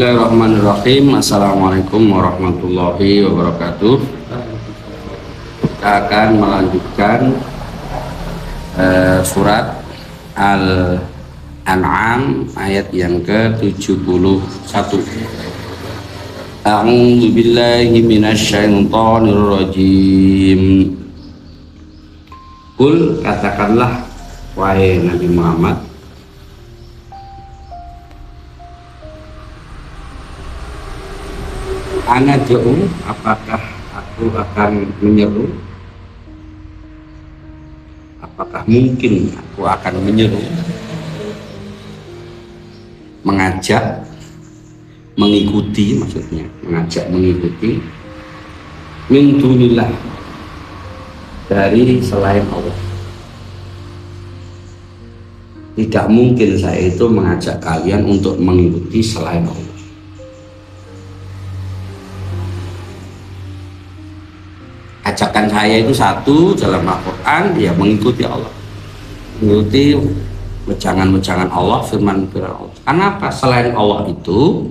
Bismillahirrahmanirrahim. Assalamualaikum warahmatullahi wabarakatuh. Kita akan melanjutkan surat Al-An'am ayat yang ke-71. A'udzu billahi minasyaitonir rajim. Qul, katakanlah wahai Nabi Muhammad, ana jauh, apakah aku akan menyeru? Apakah mungkin aku akan menyeru, mengajak, mengikuti, maksudnya mengajak, mengikuti min dunillah, dari selain Allah. Tidak mungkin saya itu mengajak kalian untuk mengikuti selain Allah. Ajakan saya itu satu dalam Al-Quran, ya mengikuti Allah, mengikuti wejangan-wejangan Allah, firman Allah. Kenapa? Selain Allah itu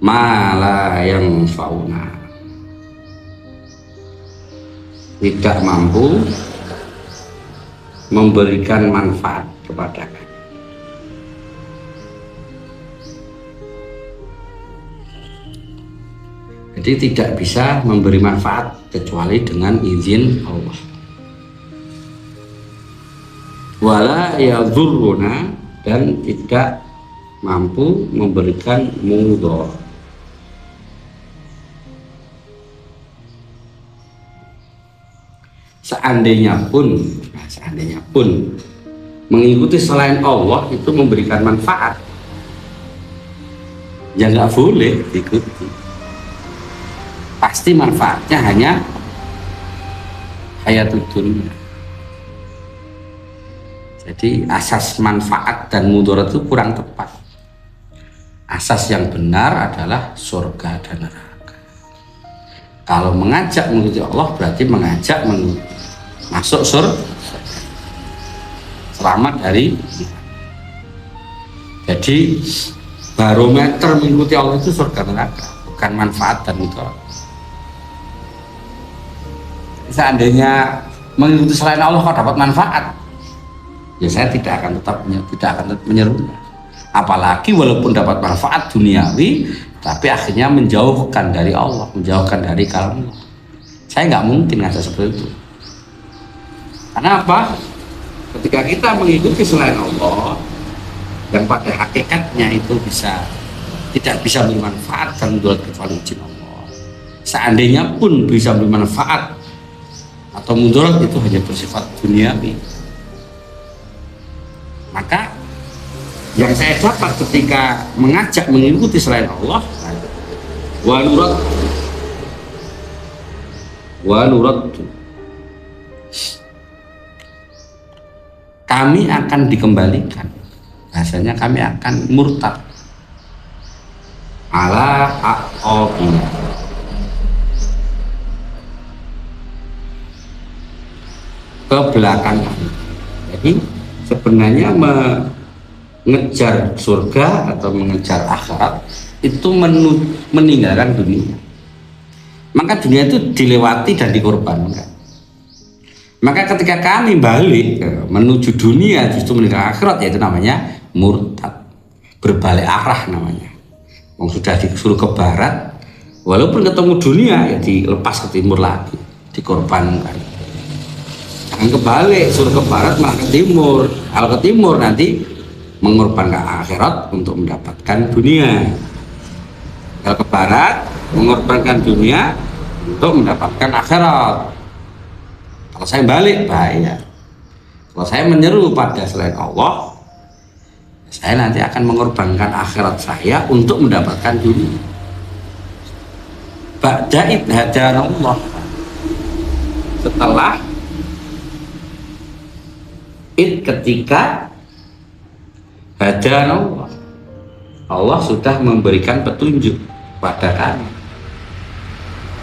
malah yang fauna, tidak mampu memberikan manfaat kepada kalian. Jadi tidak bisa memberi manfaat kecuali dengan izin Allah. Wala yadhurruna, dan tidak mampu memberikan mudhar. Seandainya pun mengikuti selain Allah itu memberikan manfaat, ya nggak boleh diikuti. Pasti manfaatnya hanya hayatud dunya. Jadi asas manfaat dan mudarat itu kurang tepat. Asas yang benar adalah surga dan neraka. Kalau mengajak mengikuti Allah berarti mengajak masuk surga, selamat dari. Jadi barometer mengikuti Allah itu surga neraka, bukan manfaat dan mudarat. Seandainya mengikuti selain Allah kau dapat manfaat, ya saya tidak akan tetap menyerunya. Apalagi walaupun dapat manfaat duniawi, tapi akhirnya menjauhkan dari Allah, menjauhkan dari kalam Allah. Saya nggak mungkin ngajak seperti itu. Karena apa? Ketika kita mengikuti selain Allah, yang pada hakikatnya itu tidak bisa bermanfaat dan mudarat kecuali izin Allah. Seandainya pun bisa bermanfaat atau mudarat, itu hanya bersifat duniawi. Maka yang saya dapat ketika mengajak mengikuti selain Allah, wa nurat, kami akan dikembalikan, bahasanya kami akan murtad ala aqabina, ke belakang. Jadi sebenarnya mengejar surga atau mengejar akhirat itu meninggalkan dunia. Maka dunia itu dilewati dan dikorbankan. Maka ketika kami balik menuju dunia justru meninggalkan akhirat, yaitu namanya murtad, berbalik arah namanya. Sudah disuruh ke barat, walaupun ketemu dunia ya dilepas ke timur lagi, dikorbankan. Jangan kebalik, suruh ke barat malah ke timur. Kalau ke timur nanti mengorbankan akhirat untuk mendapatkan dunia. Kalau ke barat mengorbankan dunia untuk mendapatkan akhirat. Kalau saya balik bahaya. Kalau saya menyeru pada selain Allah, saya nanti akan mengorbankan akhirat saya untuk mendapatkan dunia. Ba'da'id hadan Allah, setelah ketika hadan Allah sudah memberikan petunjuk pada kami,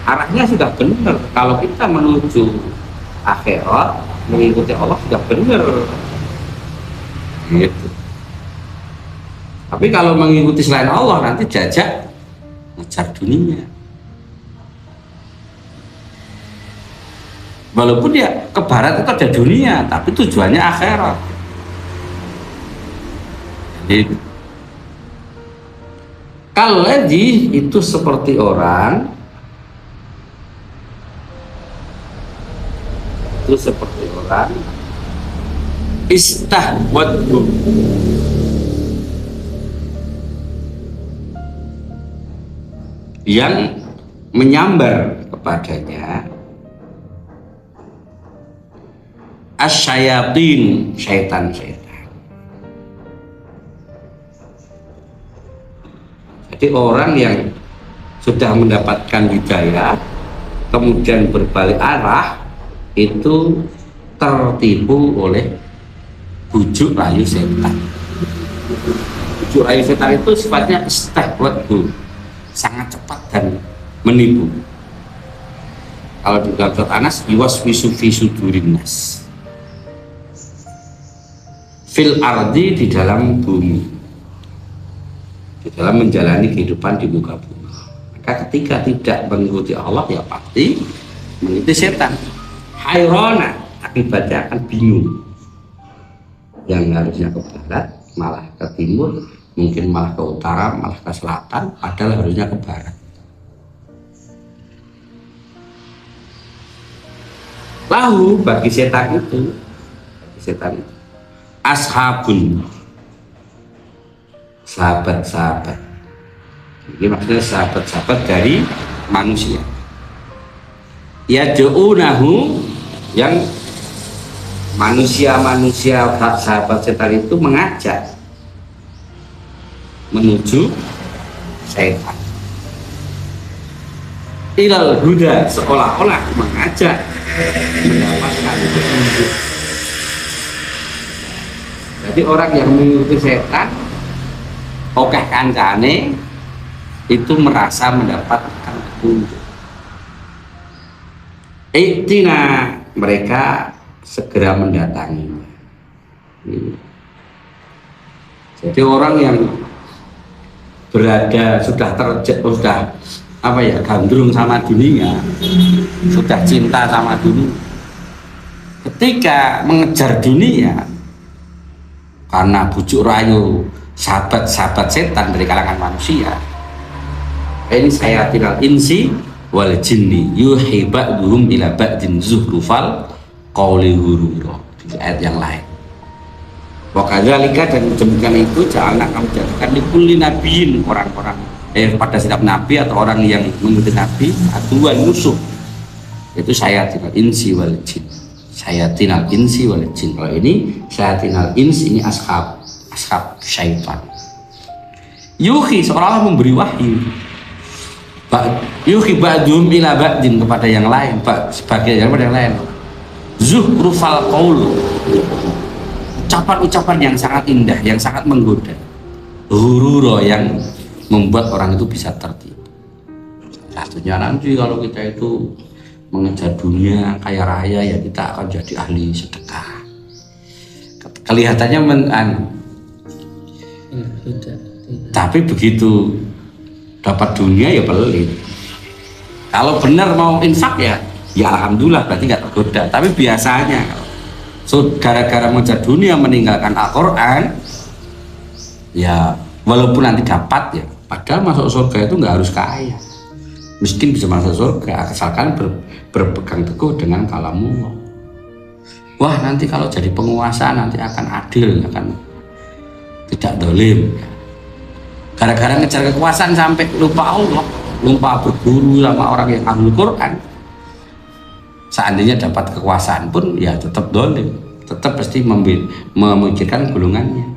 arahnya sudah benar. Kalau kita menuju akhirat mengikuti Allah sudah benar gitu. Tapi kalau mengikuti selain Allah nanti jajak ngejar dunia. Walaupun ya ke barat itu ada dunia, tapi tujuannya akhirat. Jadi kalau itu seperti orang istahwadhu, yang menyambar kepadanya asyayatin, syaitan-syaitan. Jadi orang yang sudah mendapatkan hidayah kemudian berbalik arah itu tertipu oleh bujuk rayu setan. Bujuk rayu setan itu sifatnya istahwadhu, sangat cepat dan menipu. Kalau di dalam surat Anas, yuwaswisu fi sudurin nas, fil ardi, di dalam bumi, di dalam menjalani kehidupan di muka bumi. Maka ketika tidak mengikuti Allah ya pasti mengikuti setan. Hayrona, akibatnya akan bingung. Yang harusnya ke barat malah ke timur, mungkin malah ke utara, malah ke selatan, padahal harusnya ke barat. Lahu, bagi setan itu ashabun, sahabat-sahabat. Ini maksudnya sahabat-sahabat dari manusia. Yad'unahu, yang manusia-manusia sahabat setan itu mengajak menuju setan. Ilal huda, seolah-olah mengajak mendapatkan petunjuk. Jadi orang yang mengikuti setan, okeh kancane, itu merasa mendapatkan petunjuk. Iktina, mereka segera mendatanginya. Jadi orang yang berada sudah gandrung sama dunia, sudah cinta sama dunia, ketika mengejar dunia karena bujuk rayu sahabat-sahabat setan dari kalangan manusia, ini sayatinal insi wal jinni yuhi ba'duhum ila ba'din zuhrufal qawli ghurura, di ayat yang lain. Wa kadzalika, dan demikian itu janganlah kamu jadikan likulli nabiyin, orang-orang pada setiap nabi atau orang yang mengikuti nabi atuan musuh, itu sayatinal insi wal jin. Sayatinal insi wal jin, kalau ini sayatinal insi, ini ashab syaitan. Yuhi, seolah-olah memberi wahyu, yuhi ba'dhum ila ba'din, kepada yang lain, sebagian kepada yang lain, zuhrufal qaul, ucapan-ucapan yang sangat indah, yang sangat menggoda, ghurura, yang membuat orang itu bisa tertipu. Satunya nanti kalau kita itu mengejar dunia kaya raya, ya kita akan jadi ahli sedekah. Kelihatannya tapi begitu dapat dunia ya pelit. Kalau benar mau infak ya alhamdulillah, berarti nggak tergoda. Tapi biasanya gara-gara mengejar dunia meninggalkan Al-Quran, ya walaupun nanti dapat ya, padahal masuk surga itu nggak harus kaya, miskin bisa masuk surga asalkan berpegang teguh dengan kalamullah. Wah, nanti kalau jadi penguasa nanti akan adil, akan tidak dolim. Gara-gara ngejar kekuasaan sampai lupa Allah, lupa berguru sama orang yang ahli Quran. Seandainya dapat kekuasaan pun ya tetap dolim, tetap pasti memikirkan golongannya.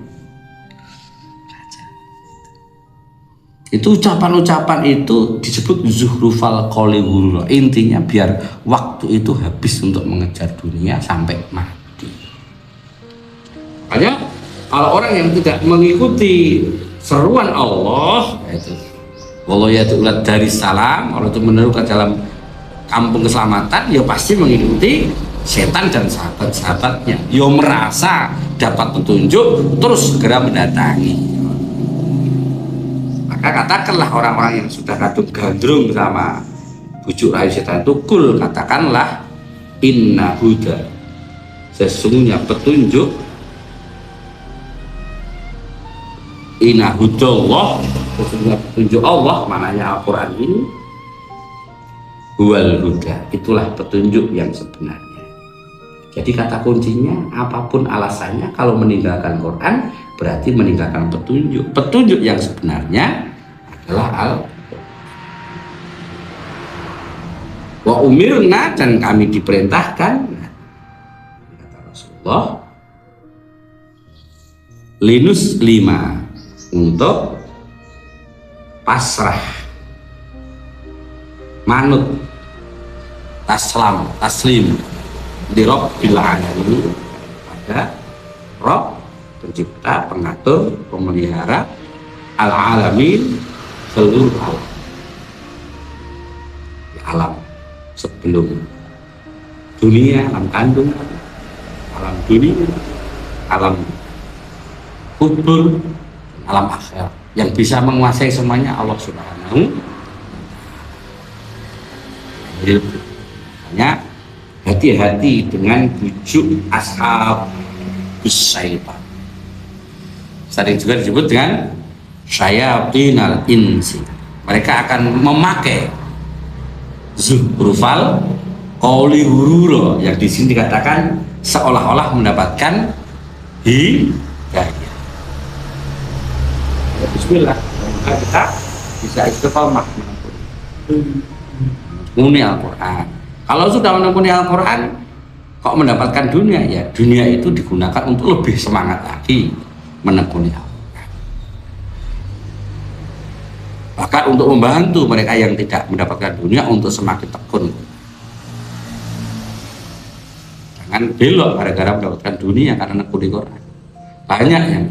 Itu ucapan-ucapan itu disebut zuhrufal qawli ghurura. Intinya biar waktu itu habis untuk mengejar dunia sampai mati. Makanya kalau orang yang tidak mengikuti seruan Allah, itu wallahu yad'u dari salam, Allah itu meneru ke dalam kampung keselamatan, ya pasti mengikuti setan dan sahabat-sahabatnya. Ya merasa dapat petunjuk terus segera mendatangi. Maka katakanlah orang-orang yang sudah kadung gandrung sama bujuk rayu setan itu, kul, katakanlah, inna huda, sesungguhnya petunjuk, inna hudallah, sesungguhnya petunjuk Allah, maknanya Al-Quran ini, huwal huda, itulah petunjuk yang sebenarnya. Jadi kata kuncinya, apapun alasannya, kalau meninggalkan Quran berarti meninggalkan petunjuk. Petunjuk yang sebenarnya adalah wa umirna, dan kami diperintahkan, kata Rasulullah, linus 5, untuk pasrah, manut, taslim di Rabbil Alamin, pada Rabb, pencipta, pengatur, pemelihara al-alamin, seluruh alam. Alam sebelum dunia, alam kandung, alam dunia, alam kubur, alam akhir. Yang bisa menguasai semuanya Allah Subhanahu. Hanya hati-hati dengan bujuk ashab syaitan. Sering juga disebut dengan syayatinal insi. Mereka akan memakai zuhrufal qauli hurura, yang di sini dikatakan seolah-olah mendapatkan hidayah. Ya, bismillah, kita bisa istiqomah menekuni Al-Quran. Kalau sudah menekuni Al-Quran kok mendapatkan dunia, ya dunia itu digunakan untuk lebih semangat lagi menekuni Al-Quran. Bahkan untuk membantu mereka yang tidak mendapatkan dunia untuk semakin tekun. Jangan belok gara-gara mendapatkan dunia karena menekuni Quran. Banyak yang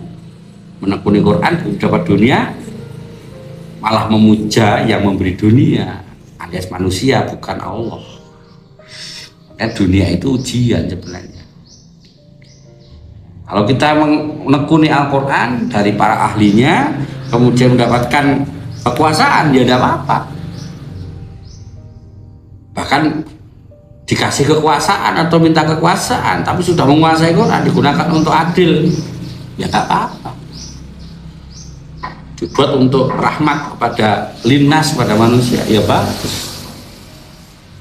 menekuni Quran dapat dunia malah memuja yang memberi dunia, alias manusia, bukan Allah. Dunia itu ujian sebenarnya. Kalau kita menekuni Al-Quran dari para ahlinya, kemudian mendapatkan kekuasaan, ya tidak apa-apa. Bahkan dikasih kekuasaan atau minta kekuasaan, tapi sudah menguasai Quran, digunakan untuk adil, ya tidak apa-apa. Dibuat untuk rahmat kepada linnas, pada manusia, ya bagus.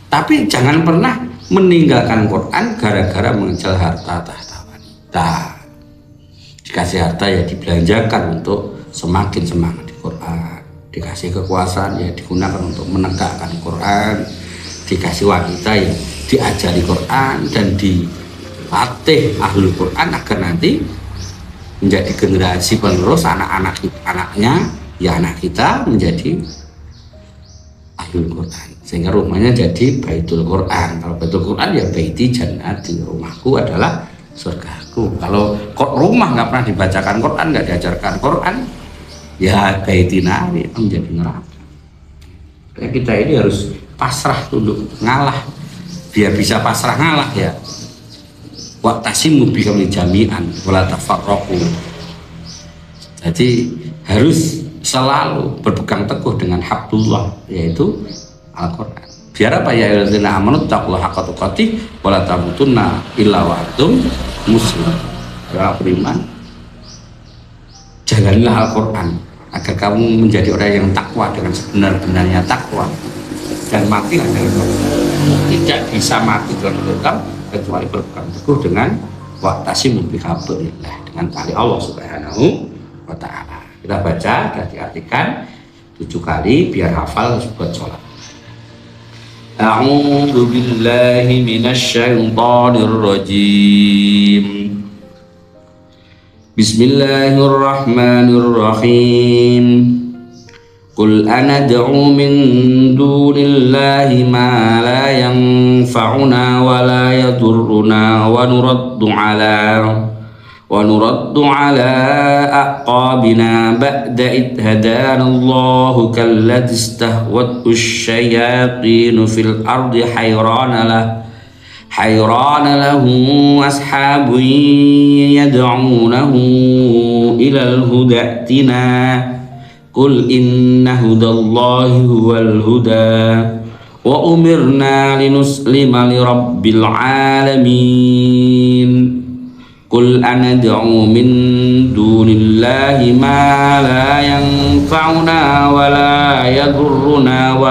Tapi jangan pernah meninggalkan Quran gara-gara mengejar harta tahta wanita. Dikasih harta ya dibelanjakan untuk semakin semangat di Quran. Dikasih kekuasaan ya digunakan untuk menegakkan Quran. Dikasih wanita ya diajari Quran dan dilatih ahlul Quran agar nanti menjadi generasi penerus, anaknya ya anak kita menjadi ahlul Quran, sehingga rumahnya jadi Baitul Quran. Kalau Baitul Quran ya baiti jannati, rumahku adalah surgaku. Kalau rumah nggak pernah dibacakan Quran, nggak diajarkan Quran, ya baiti nari, menjadi neraka. Kayak kita ini harus pasrah, tunduk, ngalah. Biar bisa pasrah ngalah ya, waqtasimu bihamli jami'an wala tafarraqu. Jadi harus selalu berpegang teguh dengan hablullah, yaitu Al-Quran. Biar apa? Ya ayyuhallazina amanu taqullaha haqqa tuqatih wa la tamutunna illa wa antum muslimun. Ya beriman, jalanilah Al-Quran agar kamu menjadi orang yang takwa dengan sebenar-benarnya takwa, dan matilah dengan Al-Quran. Tidak bisa mati dengan Al-Quran kecuali berpegang teguh dengan waqtasimu bihablillah, dengan tali Allah Subhanahu wa ta'ala. Kita baca dan diartikan 7 kali biar hafal buat sholat. A'udzu billahi minasyaitonir rajim. Bismillahirrahmanirrahim. Qul anad'u min dunillahi ma la yanfa'una wa la yadurruna wa nuraddu ala aqabina ba'da id hadana Allahu kalladhi istahwathu asy-syayatinu fil ardi hayrana lahu ashabun yad'unahu ilal huda atina Qul inna hudallahi huwal huda wa umirna linuslima lirabbil alamin. Qul anad'u min dunillahi ma la yanfa'una wa la yadurruna wa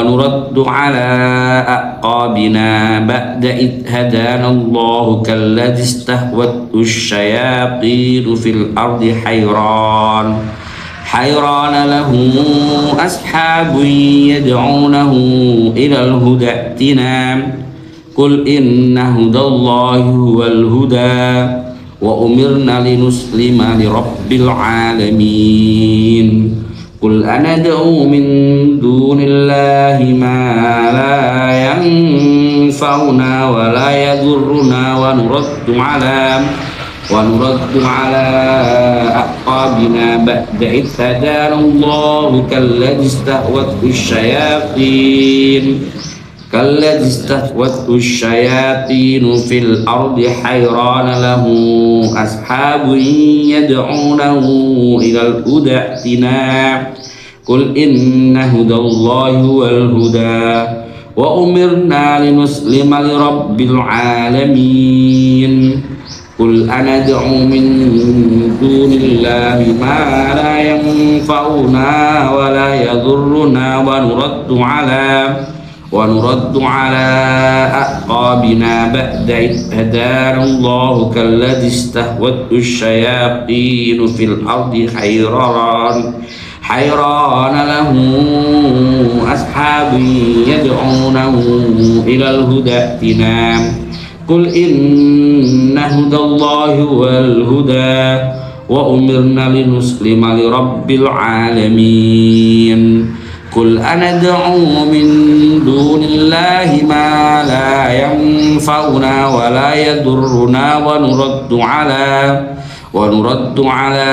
nuraddu ala aqabina ba'da idh hadana Allahu kalladhi istahwathu asyayatin fil ardi hayran lahu ashabun yad'unahu ilal huda i'tina. Qul inna hudallahi huwal huda wa umirna linuslima lirabbil alamin. Qul anad'u min dunillahi ma la yanfa'una wa la yadurruna wa nuraddu ala aqabina ba'da idh hadana Allahu kalladhi istahwathu الشياطين في الأرض حيران له أصحاب يدعونه إلى الهدى ائتنا. قل إن هدى الله هو الهدى وأمرنا لنسلم لرب العالمين. قل أندعو من دون الله ما لا ينفعنا ولا يضرنا ونرد على أعقابنا بعد إذ هدانا الله كالذي استهوته الشياطين في الأرض حيران له أصحاب يدعونه إلى الهدى ائتنا. قل إن هدى الله هو الهدى وأمرنا لنسلم لرب العالمين. قل أندعو من دون الله ما لا ينفعنا ولا يضرنا ونرد على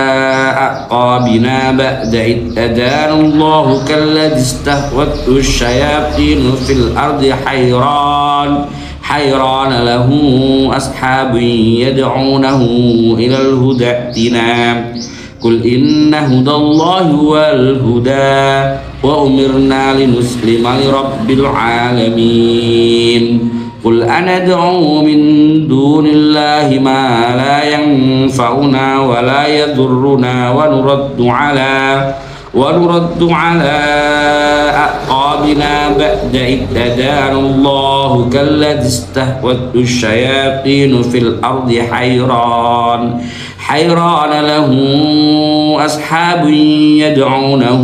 أعقابنا بعد إذ هدانا الله كالذي استهوته الشياطين في الأرض حيران له أصحاب يدعونه إلى الهدى ائتنا. قل إن هدى الله هو الهدى وأمرنا لنسلم لرب العالمين. قل أندعو من دون الله ما لا ينفعنا ولا يضرنا ونرد على أعقابنا بعد إذ هدانا الله كالذي استهوته الشياطين في الأرض حيران له أصحاب يدعونه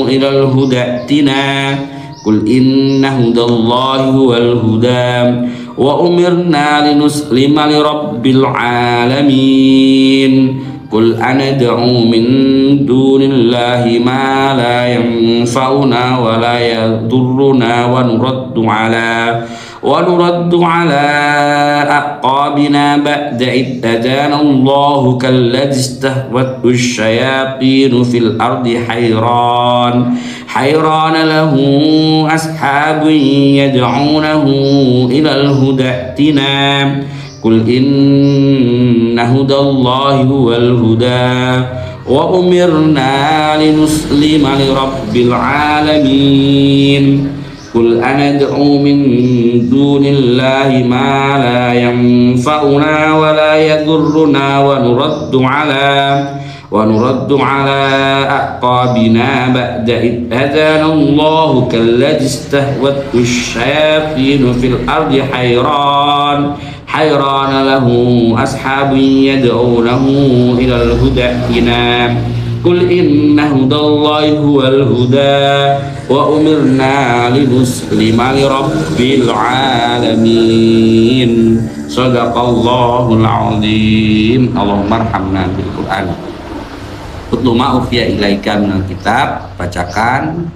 إلى الهدى ائتنا. قل إن هدى الله هو الهدى وأمرنا لنسلم لرب العالمين. قل أندعو من دون الله ما لا ينفعنا ولا يضرنا ونرد على أعقابنا بعد إذ هدانا الله كالذي استهوته الشياطين في الأرض حيران له أصحاب يدعونه إلى الهدى ائتنا. قل إن هدى الله هو الهدى وأمرنا لنسلم لرب العالمين. قل أندعو من دون الله ما لا ينفعنا ولا يضرنا ونرد على أعقابنا بعد إذ هدانا الله كالذي استهوته الشياطين في الأرض حيران له أصحاب يدعونه إلى الهدى ائتنا. قل إن هدى الله هو الهدى وأمرنا لنسلم لرب العالمين. صدق الله العظيم. اللهم ارحمنا بالقرآن. Utlu ma uhiya ilaika minal kitab, bacakan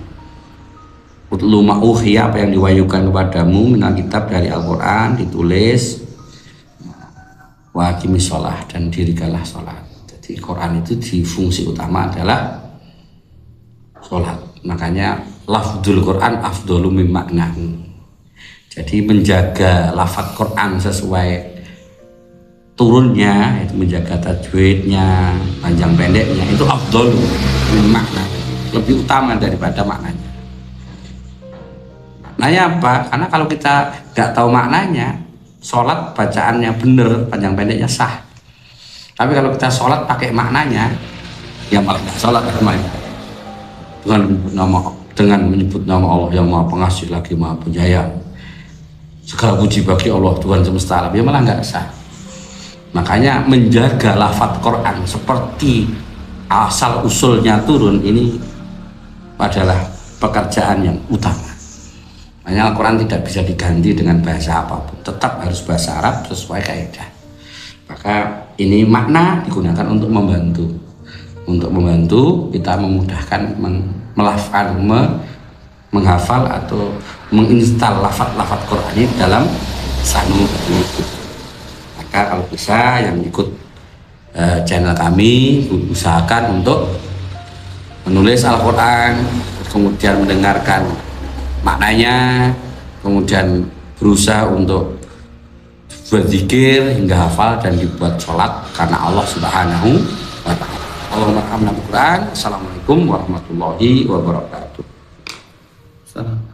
utlu ma uhiya, apa yang diwahyukan kepadamu minal kitab dari Al-Quran, ditulis. Wa aqimis sholah, dan dirikanlah sholat. Jadi Quran itu di fungsi utama adalah sholat. Makanya lafdzul Quran afdhalu mim maknahu. Jadi menjaga lafadz Quran sesuai turunnya, itu menjaga tajwidnya, panjang pendeknya, itu afdol makna, lebih utama daripada maknanya. Maknanya apa? Karena kalau kita nggak tahu maknanya, sholat bacaannya bener, panjang pendeknya sah. Tapi kalau kita sholat pakai maknanya, ya malah nggak sholat namanya. Dengan menyebut nama Allah yang Maha Pengasih lagi Maha Penyayang, segala puji bagi Allah Tuhan semesta alam, ya malah nggak sah. Makanya menjaga lafadz Quran seperti asal usulnya turun ini adalah pekerjaan yang utama. Makanya Al-Quran tidak bisa diganti dengan bahasa apapun, tetap harus bahasa Arab sesuai kaidah. Maka ini makna digunakan untuk membantu kita memudahkan melafal, menghafal atau menginstal lafadz Quran ini dalam sanul. Maka kalau bisa yang ikut channel kami usahakan untuk menulis Al-Quran, kemudian mendengarkan maknanya, kemudian berusaha untuk berzikir hingga hafal dan dibuat sholat karena Allah Subhanahu wa ta'ala. Allahumma Assalamualaikum warahmatullahi wabarakatuh. Salam.